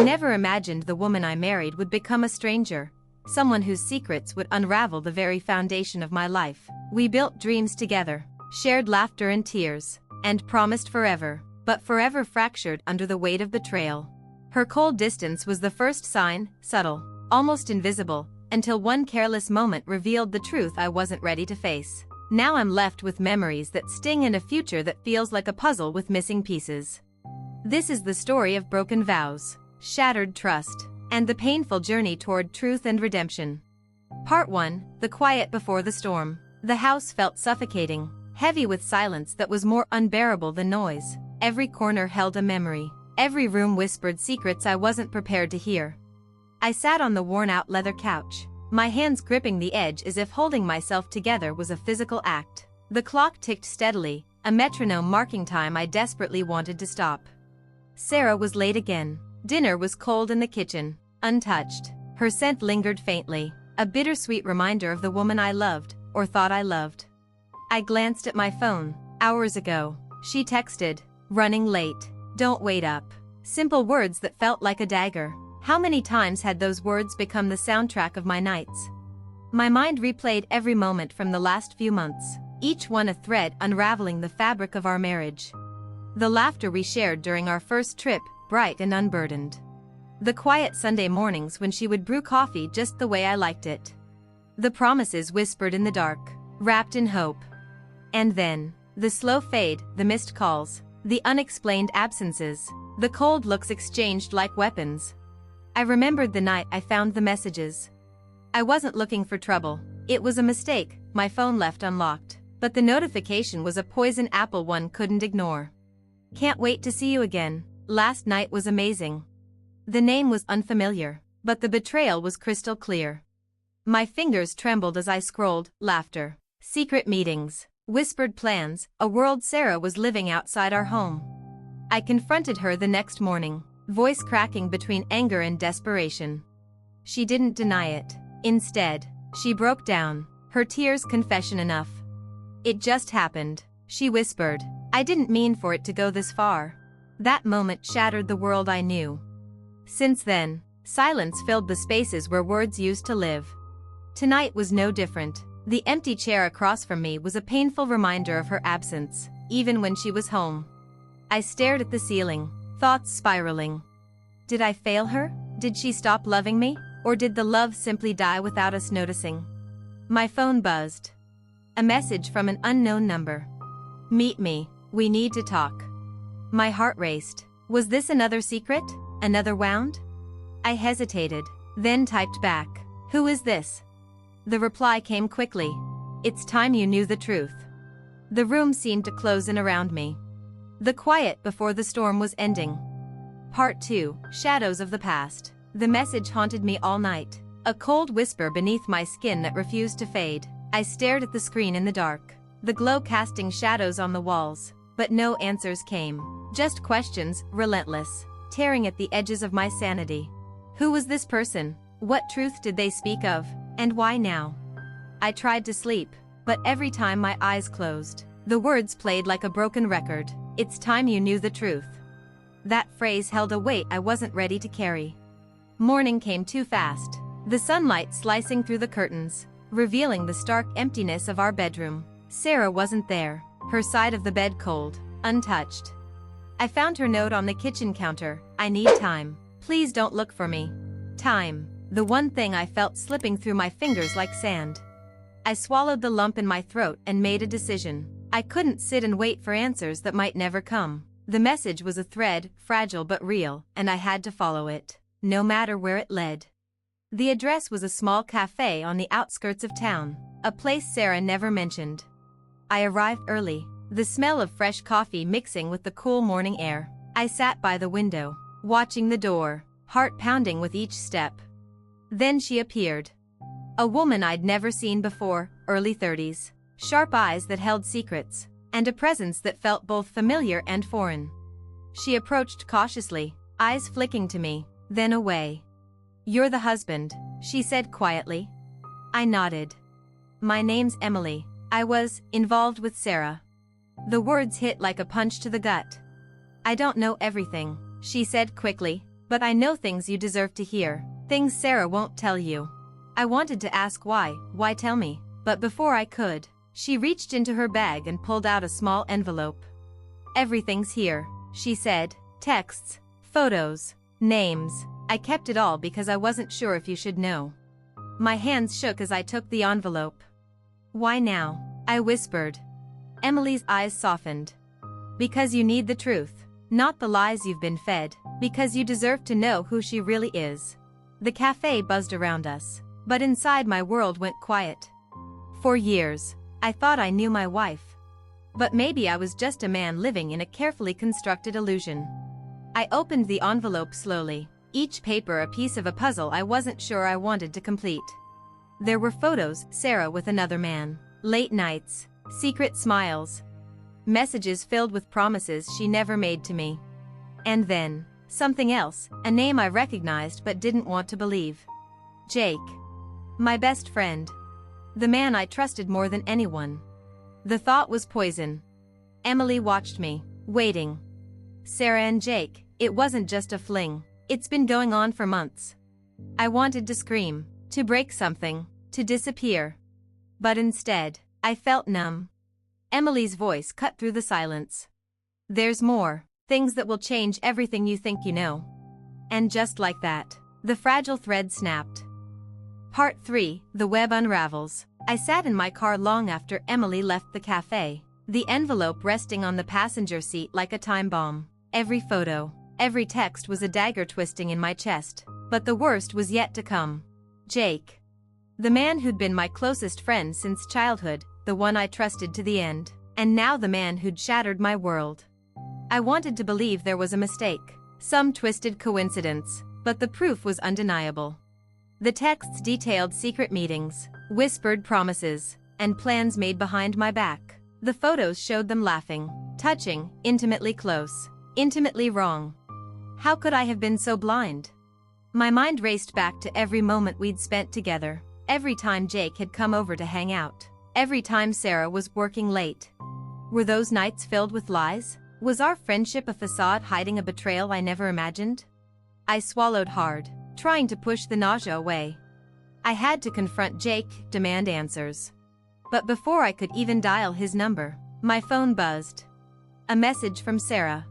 never imagined the woman I married would become a stranger, someone whose secrets would unravel the very foundation of my life. We built dreams together, shared laughter and tears, and promised forever, but forever fractured under the weight of betrayal. Her cold distance was the first sign, subtle, almost invisible, until one careless moment revealed the truth I wasn't ready to face. Now I'm left with memories that sting and a future that feels like a puzzle with missing pieces. This is the story of broken vows, shattered trust, and the painful journey toward truth and redemption. Part 1, The Quiet Before the Storm. The house felt suffocating, heavy with silence that was more unbearable than noise. Every corner held a memory. Every room whispered secrets I wasn't prepared to hear. I sat on the worn-out leather couch, my hands gripping the edge as if holding myself together was a physical act. The clock ticked steadily, a metronome marking time I desperately wanted to stop. Sarah was late again. Dinner was cold in the kitchen, untouched. Her scent lingered faintly, a bittersweet reminder of the woman I loved, or thought I loved. I glanced at my phone. Hours ago, she texted, "Running late. Don't wait up." Simple words that felt like a dagger. How many times had those words become the soundtrack of my nights? My mind replayed every moment from the last few months, each one a thread unraveling the fabric of our marriage. The laughter we shared during our first trip, bright and unburdened. The quiet Sunday mornings when she would brew coffee just the way I liked it. The promises whispered in the dark, wrapped in hope. And then, the slow fade, the missed calls, the unexplained absences, the cold looks exchanged like weapons. I remembered the night I found the messages. I wasn't looking for trouble. It was a mistake, my phone left unlocked. But the notification was a poison apple one couldn't ignore. "Can't wait to see you again. Last night was amazing." The name was unfamiliar, but the betrayal was crystal clear. My fingers trembled as I scrolled. Laughter, secret meetings, whispered plans, a world Sarah was living outside our home. I confronted her the next morning, voice cracking between anger and desperation. She didn't deny it. Instead, she broke down, her tears confession enough. "It just happened," she whispered. "I didn't mean for it to go this far." That moment shattered the world I knew. Since then, silence filled the spaces where words used to live. Tonight was no different. The empty chair across from me was a painful reminder of her absence, even when she was home. I stared at the ceiling, thoughts spiraling. Did I fail her? Did she stop loving me? Or did the love simply die without us noticing? My phone buzzed. A message from an unknown number. "Meet me, we need to talk." My heart raced. Was this another secret? Another wound? I hesitated, then typed back, "Who is this?" The reply came quickly. "It's time you knew the truth." The room seemed to close in around me. The quiet before the storm was ending. Part 2, Shadows of the Past. The message haunted me all night, a cold whisper beneath my skin that refused to fade. I stared at the screen in the dark, the glow casting shadows on the walls, but no answers came. Just questions, relentless, tearing at the edges of my sanity. Who was this person? What truth did they speak of? And why now? I tried to sleep, but every time my eyes closed, the words played like a broken record. "It's time you knew the truth." That phrase held a weight I wasn't ready to carry. Morning came too fast, the sunlight slicing through the curtains, revealing the stark emptiness of our bedroom. Sarah wasn't there, her side of the bed cold, untouched. I found her note on the kitchen counter. "I need time. Please don't look for me." Time, the one thing I felt slipping through my fingers like sand. I swallowed the lump in my throat and made a decision. I couldn't sit and wait for answers that might never come. The message was a thread, fragile but real, and I had to follow it, no matter where it led. The address was a small cafe on the outskirts of town, a place Sarah never mentioned. I arrived early, the smell of fresh coffee mixing with the cool morning air. I sat by the window, watching the door, heart pounding with each step. Then she appeared. A woman I'd never seen before, early 30s, sharp eyes that held secrets, and a presence that felt both familiar and foreign. She approached cautiously, eyes flicking to me, then away. "You're the husband," she said quietly. I nodded. "My name's Emily. I was involved with Sarah." The words hit like a punch to the gut. "I don't know everything," she said quickly, But I know things you deserve to hear, things Sarah won't tell you. I wanted to ask why tell me? But before I could, she reached into her bag and pulled out a small envelope. Everything's here, she said. Texts, photos, names. I kept it all because I wasn't sure if you should know. My hands shook as I took the envelope. Why now? I whispered. Emily's eyes softened. Because you need the truth, not the lies you've been fed, because you deserve to know who she really is. The cafe buzzed around us, but inside my world went quiet. For years, I thought I knew my wife. But maybe I was just a man living in a carefully constructed illusion. I opened the envelope slowly, each paper a piece of a puzzle I wasn't sure I wanted to complete. There were photos, Sarah with another man, late nights, secret smiles, messages filled with promises she never made to me. And then, something else, a name I recognized but didn't want to believe. Jake. My best friend. The man I trusted more than anyone. The thought was poison. Emily watched me, waiting. Sarah and Jake, it wasn't just a fling. It's been going on for months. I wanted to scream, to break something, to disappear. But instead, I felt numb. Emily's voice cut through the silence. There's more, things that will change everything you think you know. And just like that, the fragile thread snapped. Part 3, The Web Unravels. I sat in my car long after Emily left the cafe, the envelope resting on the passenger seat like a time bomb. Every photo, every text was a dagger twisting in my chest, but the worst was yet to come. Jake. The man who'd been my closest friend since childhood, the one I trusted to the end, and now the man who'd shattered my world. I wanted to believe there was a mistake, some twisted coincidence, but the proof was undeniable. The texts detailed secret meetings, whispered promises, and plans made behind my back. The photos showed them laughing, touching, intimately close, intimately wrong. How could I have been so blind? My mind raced back to every moment we'd spent together, every time Jake had come over to hang out, every time Sarah was working late. Were those nights filled with lies? Was our friendship a facade hiding a betrayal I never imagined? I swallowed hard, trying to push the nausea away. I had to confront Jake, demand answers. But before I could even dial his number, my phone buzzed. A message from Sarah.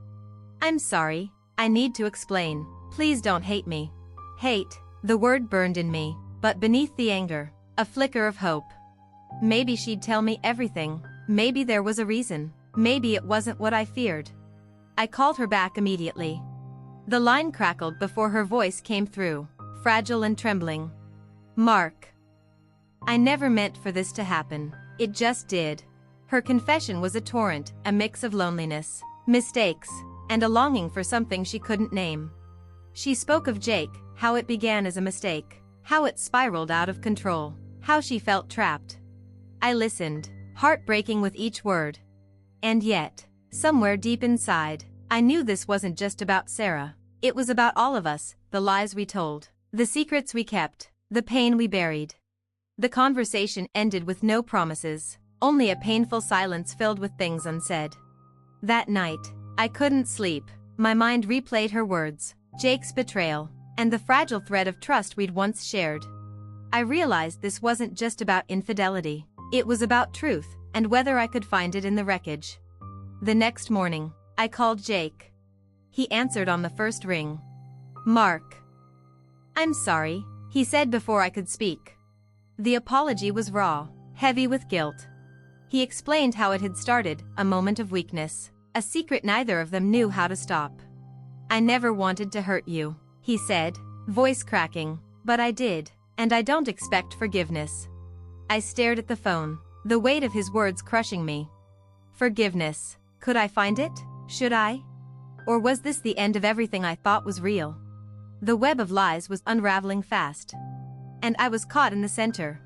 I'm sorry, I need to explain. Please don't hate me. Hate, the word burned in me, but beneath the anger, a flicker of hope. Maybe she'd tell me everything, maybe there was a reason, maybe it wasn't what I feared. I called her back immediately. The line crackled before her voice came through, fragile and trembling. Mark. I never meant for this to happen, it just did. Her confession was a torrent, a mix of loneliness, mistakes, and a longing for something she couldn't name. She spoke of Jake, how it began as a mistake, how it spiraled out of control, how she felt trapped. I listened, heartbreaking with each word. And yet, somewhere deep inside, I knew this wasn't just about Sarah. It was about all of us, the lies we told, the secrets we kept, the pain we buried. The conversation ended with no promises, only a painful silence filled with things unsaid. That night, I couldn't sleep. My mind replayed her words, Jake's betrayal, and the fragile thread of trust we'd once shared. I realized this wasn't just about infidelity. It was about truth, and whether I could find it in the wreckage. The next morning, I called Jake. He answered on the first ring. Mark. I'm sorry, he said before I could speak. The apology was raw, heavy with guilt. He explained how it had started, a moment of weakness, a secret neither of them knew how to stop. I never wanted to hurt you, he said, voice cracking, but I did, and I don't expect forgiveness. I stared at the phone, the weight of his words crushing me. Forgiveness. Could I find it? Should I? Or was this the end of everything I thought was real? The web of lies was unraveling fast. And I was caught in the center.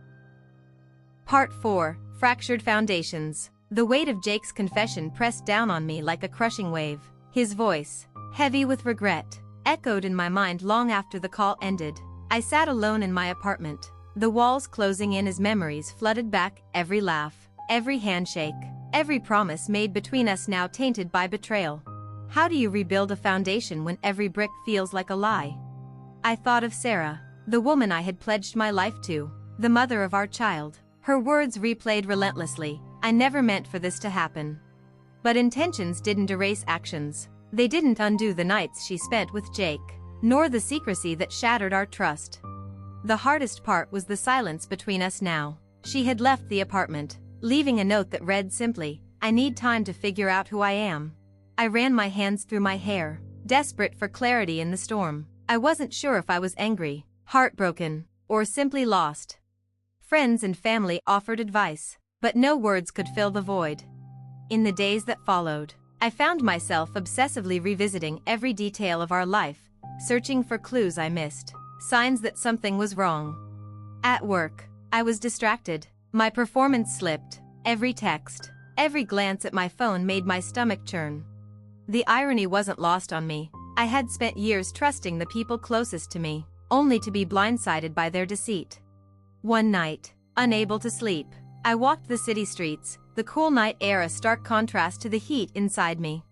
Part 4, Fractured Foundations. The weight of Jake's confession pressed down on me like a crushing wave. His voice, heavy with regret, echoed in my mind long after the call ended. I sat alone in my apartment, the walls closing in as memories flooded back, every laugh, every handshake, every promise made between us now tainted by betrayal. How do you rebuild a foundation when every brick feels like a lie? I thought of Sarah, the woman I had pledged my life to, the mother of our child. Her words replayed relentlessly. I never meant for this to happen. But intentions didn't erase actions. They didn't undo the nights she spent with Jake, nor the secrecy that shattered our trust. The hardest part was the silence between us now. She had left the apartment, leaving a note that read simply, "I need time to figure out who I am." I ran my hands through my hair, desperate for clarity in the storm. I wasn't sure if I was angry, heartbroken, or simply lost. Friends and family offered advice, but no words could fill the void. In the days that followed, I found myself obsessively revisiting every detail of our life, searching for clues I missed, signs that something was wrong. At work, I was distracted. My performance slipped. Every text, every glance at my phone made my stomach churn. The irony wasn't lost on me. I had spent years trusting the people closest to me, only to be blindsided by their deceit. One night, unable to sleep, I walked the city streets, the cool night air a stark contrast to the heat inside me.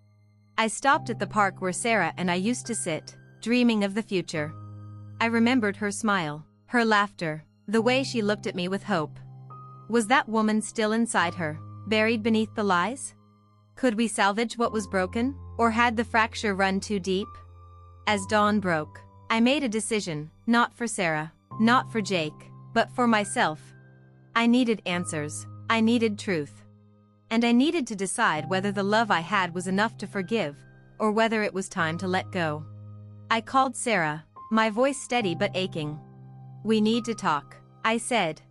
I stopped at the park where Sarah and I used to sit, dreaming of the future. I remembered her smile, her laughter, the way she looked at me with hope. Was that woman still inside her, buried beneath the lies? Could we salvage what was broken, or had the fracture run too deep? As dawn broke, I made a decision, not for Sarah, not for Jake, but for myself. I needed answers, I needed truth. And I needed to decide whether the love I had was enough to forgive, or whether it was time to let go. I called Sarah, my voice steady but aching. "We need to talk," I said.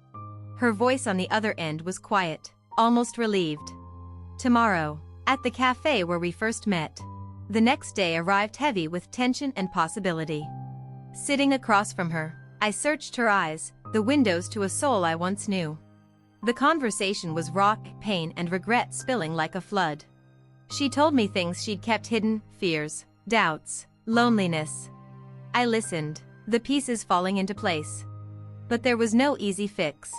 Her voice on the other end was quiet, almost relieved. "Tomorrow, at the cafe where we first met." The next day arrived heavy with tension and possibility. Sitting across from her, I searched her eyes, the windows to a soul I once knew. The conversation was raw, pain and regret spilling like a flood. She told me things she'd kept hidden, fears, doubts, loneliness. I listened, the pieces falling into place. But there was no easy fix.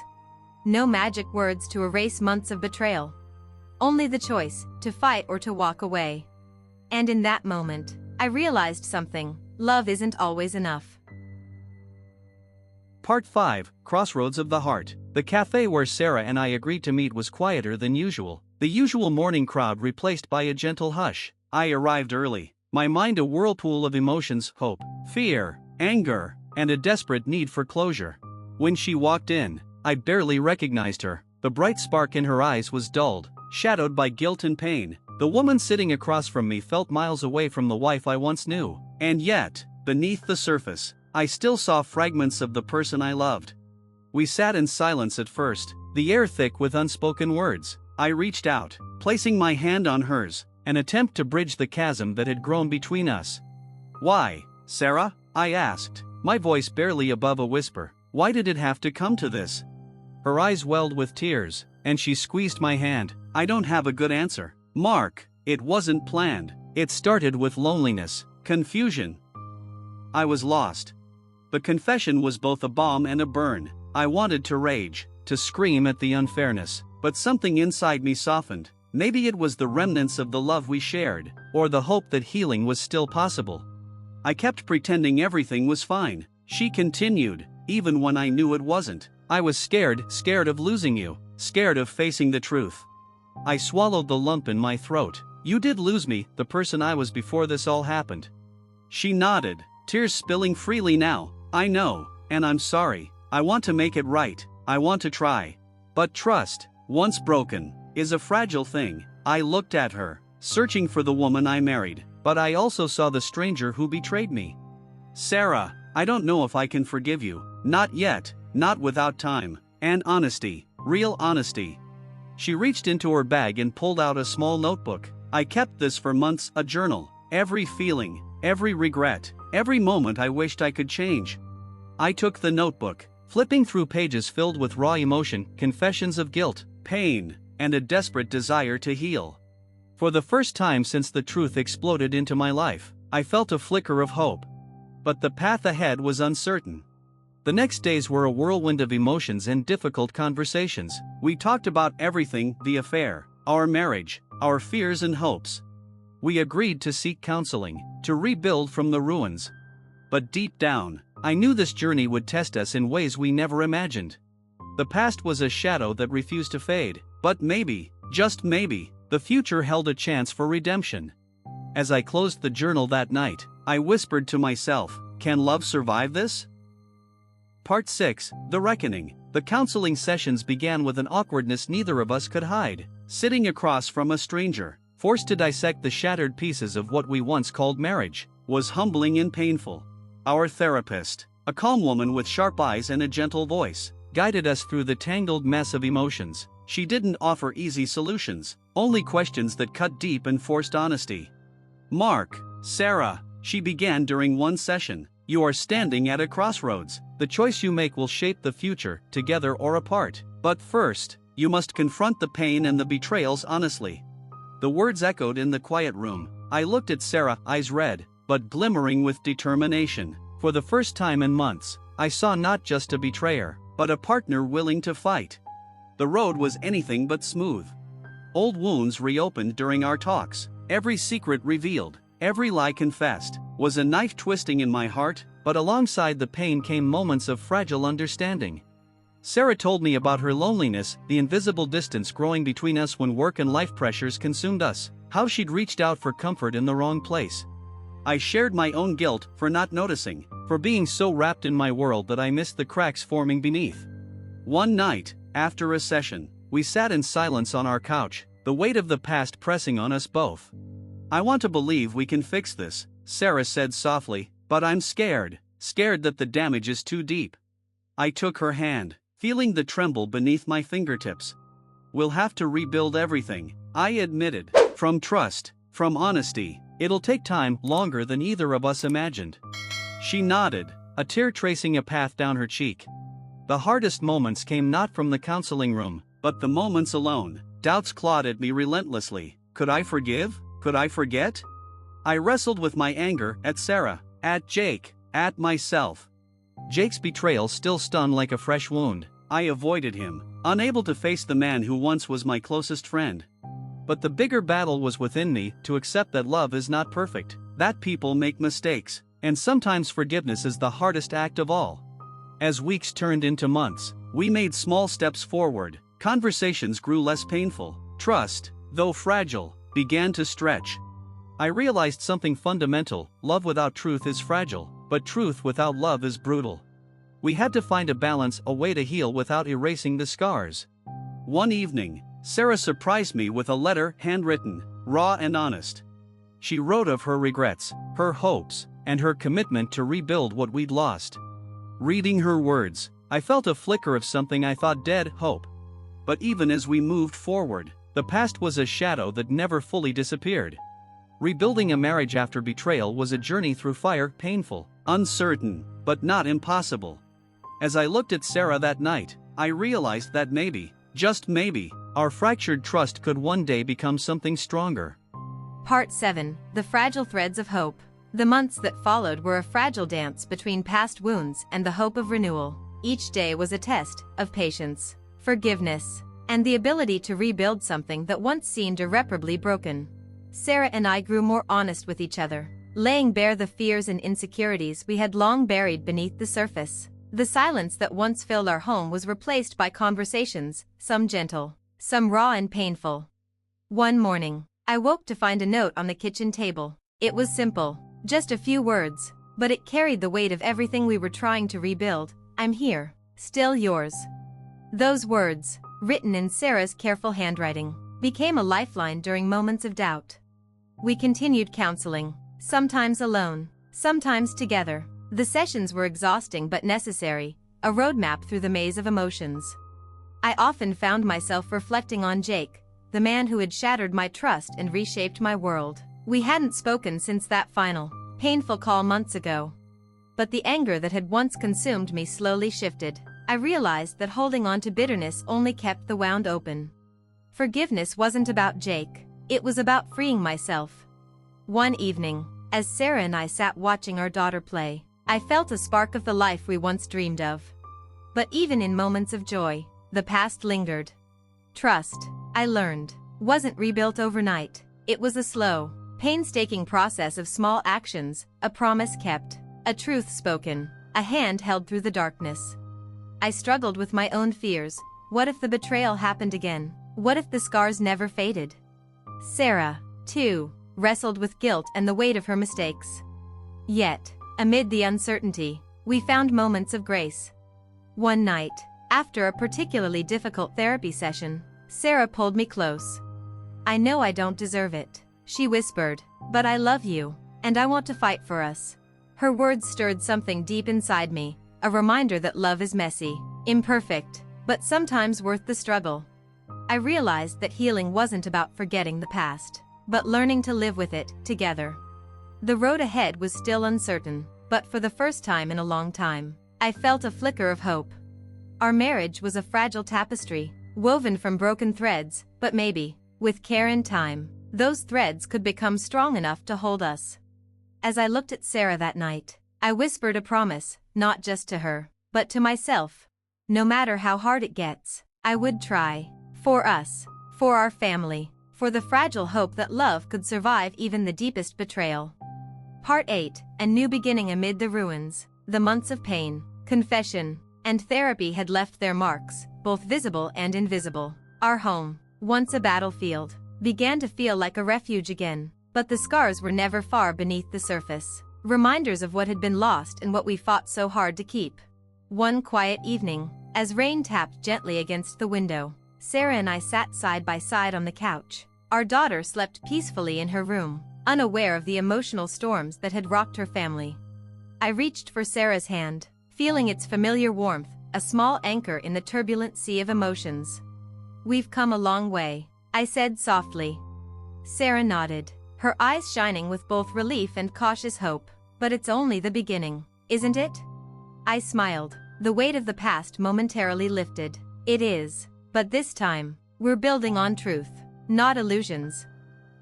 No magic words to erase months of betrayal. Only the choice, to fight or to walk away. And in that moment, I realized something: love isn't always enough. Part 5, Crossroads of the Heart. The cafe where Sarah and I agreed to meet was quieter than usual. The usual morning crowd replaced by a gentle hush. I arrived early, my mind a whirlpool of emotions: hope, fear, anger, and a desperate need for closure. When she walked in, I barely recognized her. The bright spark in her eyes was dulled, shadowed by guilt and pain. The woman sitting across from me felt miles away from the wife I once knew. And yet, beneath the surface, I still saw fragments of the person I loved. We sat in silence at first, the air thick with unspoken words. I reached out, placing my hand on hers, an attempt to bridge the chasm that had grown between us. "Why, Sarah?" I asked, my voice barely above a whisper. "Why did it have to come to this?" Her eyes welled with tears, and she squeezed my hand. "I don't have a good answer, Mark. It wasn't planned. It started with loneliness, confusion. I was lost." The confession was both a balm and a burn. I wanted to rage, to scream at the unfairness, but something inside me softened. Maybe it was the remnants of the love we shared, or the hope that healing was still possible. I kept pretending everything was fine. She continued, even when I knew it wasn't. "I was scared of losing you, scared of facing the truth." I swallowed the lump in my throat. "You did lose me, the person I was before this all happened." She nodded, tears spilling freely now. "I know, and I'm sorry. I want to make it right. I want to try. But trust, once broken, is a fragile thing." I looked at her, searching for the woman I married, but I also saw the stranger who betrayed me. "Sarah, I don't know if I can forgive you. Not yet, not without time. And honesty, real honesty." She reached into her bag and pulled out a small notebook. "I kept this for months, a journal. Every feeling, every regret, every moment I wished I could change." I took the notebook, flipping through pages filled with raw emotion, confessions of guilt, pain, and a desperate desire to heal. For the first time since the truth exploded into my life, I felt a flicker of hope. But the path ahead was uncertain. The next days were a whirlwind of emotions and difficult conversations. We talked about everything: the affair, our marriage, our fears and hopes. We agreed to seek counseling, to rebuild from the ruins. But deep down, I knew this journey would test us in ways we never imagined. The past was a shadow that refused to fade, but maybe, just maybe, the future held a chance for redemption. As I closed the journal that night, I whispered to myself, can love survive this? Part 6, The Reckoning. The counseling sessions began with an awkwardness neither of us could hide. Sitting across from a stranger, forced to dissect the shattered pieces of what we once called marriage, was humbling and painful. Our therapist, a calm woman with sharp eyes and a gentle voice, guided us through the tangled mess of emotions. She didn't offer easy solutions, only questions that cut deep and forced honesty. Mark, Sarah, she began during one session, you are standing at a crossroads. The choice you make will shape the future, together or apart. But first, you must confront the pain and the betrayals honestly. The words echoed in the quiet room. I looked at Sarah, eyes red, but glimmering with determination. For the first time in months, I saw not just a betrayer, but a partner willing to fight. The road was anything but smooth. Old wounds reopened during our talks. Every secret revealed, every lie confessed, was a knife twisting in my heart, but alongside the pain came moments of fragile understanding. Sarah told me about her loneliness, the invisible distance growing between us when work and life pressures consumed us, how she'd reached out for comfort in the wrong place. I shared my own guilt for not noticing, for being so wrapped in my world that I missed the cracks forming beneath. One night, after a session, we sat in silence on our couch, the weight of the past pressing on us both. I want to believe we can fix this, Sarah said softly, but I'm scared that the damage is too deep. I took her hand, feeling the tremble beneath my fingertips. We'll have to rebuild everything, I admitted. From trust, from honesty, it'll take time, longer than either of us imagined. She nodded, a tear tracing a path down her cheek. The hardest moments came not from the counseling room, but the moments alone. Doubts clawed at me relentlessly. Could I forgive? Could I forget? I wrestled with my anger at Sarah, at Jake, at myself. Jake's betrayal still stung like a fresh wound. I avoided him, unable to face the man who once was my closest friend. But the bigger battle was within me, to accept that love is not perfect, that people make mistakes, and sometimes forgiveness is the hardest act of all. As weeks turned into months, we made small steps forward. Conversations grew less painful. Trust, though fragile, began to stretch. I realized something fundamental: love without truth is fragile, but truth without love is brutal. We had to find a balance, a way to heal without erasing the scars. One evening, Sarah surprised me with a letter, handwritten, raw and honest. She wrote of her regrets, her hopes, and her commitment to rebuild what we'd lost. Reading her words, I felt a flicker of something I thought dead: hope. But even as we moved forward, the past was a shadow that never fully disappeared. Rebuilding a marriage after betrayal was a journey through fire, painful, uncertain, but not impossible. As I looked at Sarah that night, I realized that maybe, just maybe, our fractured trust could one day become something stronger. Part 7, The Fragile Threads of Hope. The months that followed were a fragile dance between past wounds and the hope of renewal. Each day was a test of patience, forgiveness, and the ability to rebuild something that once seemed irreparably broken. Sarah and I grew more honest with each other, laying bare the fears and insecurities we had long buried beneath the surface. The silence that once filled our home was replaced by conversations, some gentle, some raw and painful. One morning, I woke to find a note on the kitchen table. It was simple, just a few words, but it carried the weight of everything we were trying to rebuild. I'm here, still yours. Those words, written in Sarah's careful handwriting, became a lifeline during moments of doubt. We continued counseling, sometimes alone, sometimes together. The sessions were exhausting but necessary, a roadmap through the maze of emotions. I often found myself reflecting on Jake, the man who had shattered my trust and reshaped my world. We hadn't spoken since that final, painful call months ago. But the anger that had once consumed me slowly shifted. I realized that holding on to bitterness only kept the wound open. Forgiveness wasn't about Jake, it was about freeing myself. One evening, as Sarah and I sat watching our daughter play, I felt a spark of the life we once dreamed of. But even in moments of joy, the past lingered. Trust, I learned, wasn't rebuilt overnight. It was a slow, painstaking process of small actions, a promise kept, a truth spoken, a hand held through the darkness. I struggled with my own fears. What if the betrayal happened again? What if the scars never faded? Sarah, too, wrestled with guilt and the weight of her mistakes. Yet, amid the uncertainty, we found moments of grace. One night, after a particularly difficult therapy session, Sarah pulled me close. "I know I don't deserve it," she whispered, "but I love you, and I want to fight for us." Her words stirred something deep inside me, a reminder that love is messy, imperfect, but sometimes worth the struggle. I realized that healing wasn't about forgetting the past, but learning to live with it, together. The road ahead was still uncertain, but for the first time in a long time, I felt a flicker of hope. Our marriage was a fragile tapestry, woven from broken threads, but maybe, with care and time, those threads could become strong enough to hold us. As I looked at Sarah that night, I whispered a promise, not just to her, but to myself. No matter how hard it gets, I would try. For us, for our family, for the fragile hope that love could survive even the deepest betrayal. Part 8, a new beginning amid the ruins. The months of pain, confession, and therapy had left their marks, both visible and invisible. Our home, once a battlefield, began to feel like a refuge again, but the scars were never far beneath the surface, reminders of what had been lost and what we fought so hard to keep. One quiet evening, as rain tapped gently against the window, Sarah and I sat side by side on the couch. Our daughter slept peacefully in her room, unaware of the emotional storms that had rocked her family. I reached for Sarah's hand, feeling its familiar warmth, a small anchor in the turbulent sea of emotions. "We've come a long way," I said softly. Sarah nodded, her eyes shining with both relief and cautious hope. "But it's only the beginning, isn't it?" I smiled, the weight of the past momentarily lifted. "It is, but this time, we're building on truth, not illusions."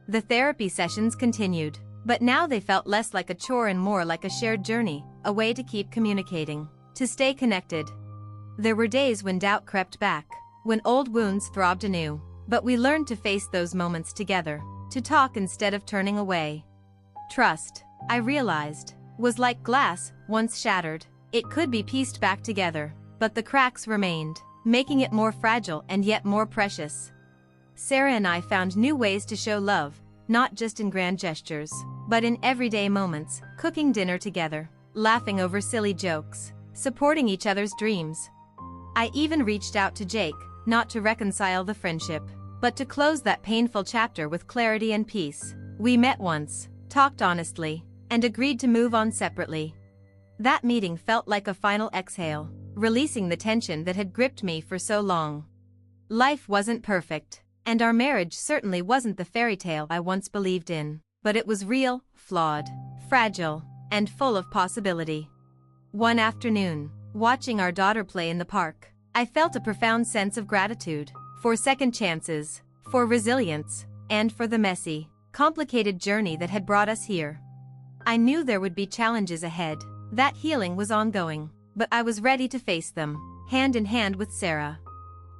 The therapy sessions continued, but now they felt less like a chore and more like a shared journey, a way to keep communicating, to stay connected. There were days when doubt crept back, when old wounds throbbed anew, but we learned to face those moments together, to talk instead of turning away. Trust, I realized, was like glass, once shattered. It could be pieced back together, but the cracks remained, making it more fragile and yet more precious. Sarah and I found new ways to show love, not just in grand gestures, but in everyday moments, cooking dinner together, laughing over silly jokes, supporting each other's dreams. I even reached out to Jake, not to reconcile the friendship, but to close that painful chapter with clarity and peace. We met once, talked honestly, and agreed to move on separately. That meeting felt like a final exhale, releasing the tension that had gripped me for so long. Life wasn't perfect, and our marriage certainly wasn't the fairy tale I once believed in, but it was real, flawed, fragile, and full of possibility. One afternoon, watching our daughter play in the park, I felt a profound sense of gratitude, for second chances, for resilience, and for the messy, complicated journey that had brought us here. I knew there would be challenges ahead, that healing was ongoing, but I was ready to face them, hand in hand with Sarah.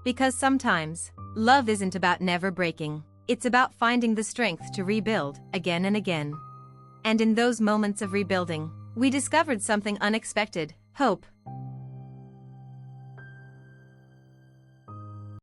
Because sometimes, love isn't about never breaking, it's about finding the strength to rebuild, again and again. And in those moments of rebuilding, we discovered something unexpected: hope.